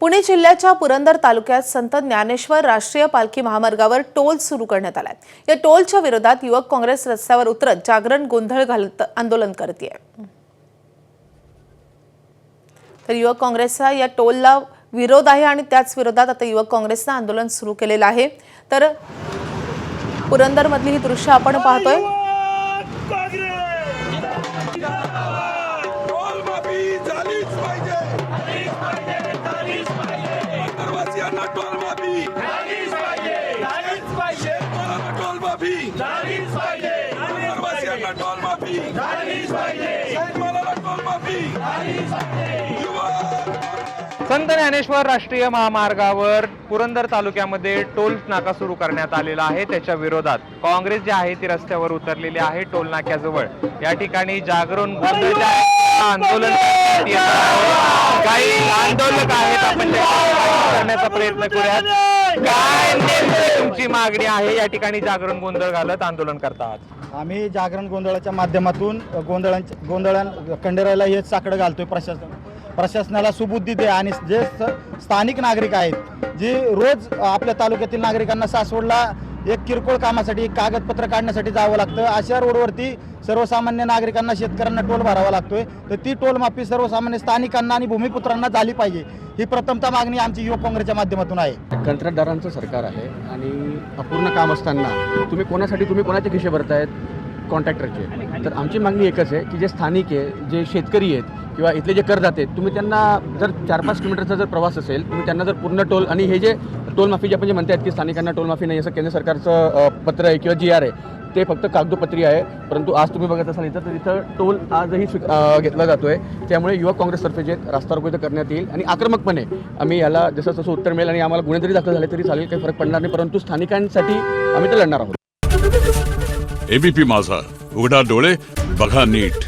पुणे जिल्ह्याच्या पुरंदर तालुक्यात संत ज्ञानेश्वर राष्ट्रीय पालखी महामार्गावर टोल सुरू करण्यात आलाय। या टोलच्या विरोधात युवक काँग्रेस रस्त्यावर उतरत जागरण गोंधळ घालत आंदोलन करते। तर युवक काँग्रेसचा या टोलला विरोध आहे आणि त्याच विरोधात आता युवक काँग्रेसने आंदोलन सुरू केलेलं आहे। तर पुरंदर मधली ही दृश्य आपण पाहतोय। संत ज्ञानेश्वर राष्ट्रीय महामार्गावर पुरंदर तालुक्यामध्ये टोल नाका सुरू करण्यात आलेला आहे। त्याच्या विरोधात काँग्रेस जे आहे ती रस्त्यावर उतरलेली आहे। टोल नाक्याजवळ या ठिकाणी जागरण गोंधळ आंदोलन काही आंदोलक आहेत, आपण करण्याचा प्रयत्न करूयात। काय तुमची मागणी आहे? या ठिकाणी जागरण गोंधळ घालत आंदोलन करतात। आम्ही जागरण गोंधळाच्या माध्यमातून खंडेरायला हे साकडं घालतोय। प्रशासनाला सुबुद्धी द्या आणि जे स्थानिक नागरिक आहेत जे रोज आपल्या तालुक्यातील नागरिकांना सासवडला एक किरकोळ कामासाठी कागदपत्र काढण्यासाठी जावं लागतं, अशा रोडवरती सर्वसामान्य नागरिकांना शेतकऱ्यांना टोल भरावा लागतोय। तर ती टोल माफी सर्वसामान्य स्थानिकांना आणि भूमिपुत्रांना झाली पाहिजे, ही प्रथमतः मागणी आमची युवक काँग्रेसच्या माध्यमातून आहे। कंत्राटदारांचं सरकार आहे आणि अपूर्ण काम असताना तुम्ही कोणाचे खिशे भरतायत? कॉन्ट्रॅक्टरचे। तर आमची मागणी एकच आहे की जे स्थानिक आहे, जे शेतकरी आहेत किंवा इथले जे करदाते आहेत, तुम्ही त्यांना जर 4-5 किलोमीटरचा जर प्रवास असेल, तुम्ही त्यांना जर पूर्ण टोल आणि हे जे टोल माफी जे आपण जे म्हणतात की स्थानिकांना टोल माफी नाही असं केंद्र सरकारचं पत्र आहे किंवा GR आहे, ते फक्त कागदोपत्री आहे। परंतु आज तुम्ही बघत असाल इथं तर इथं टोल आजही घेतला जातोय। त्यामुळे युवक काँग्रेसतर्फे जे रास्ता रोको करण्यात येईल आणि आक्रमकपणे आम्ही याला जसं तसं उत्तर मिळेल आणि आम्हाला गुन्हे जरी दाखल झाले तरी चालेल, काही फरक पडणार नाही, परंतु स्थानिकांसाठी आम्ही तर लढणार आहोत। ABP माझा, उघडा डोळे बघा नीट।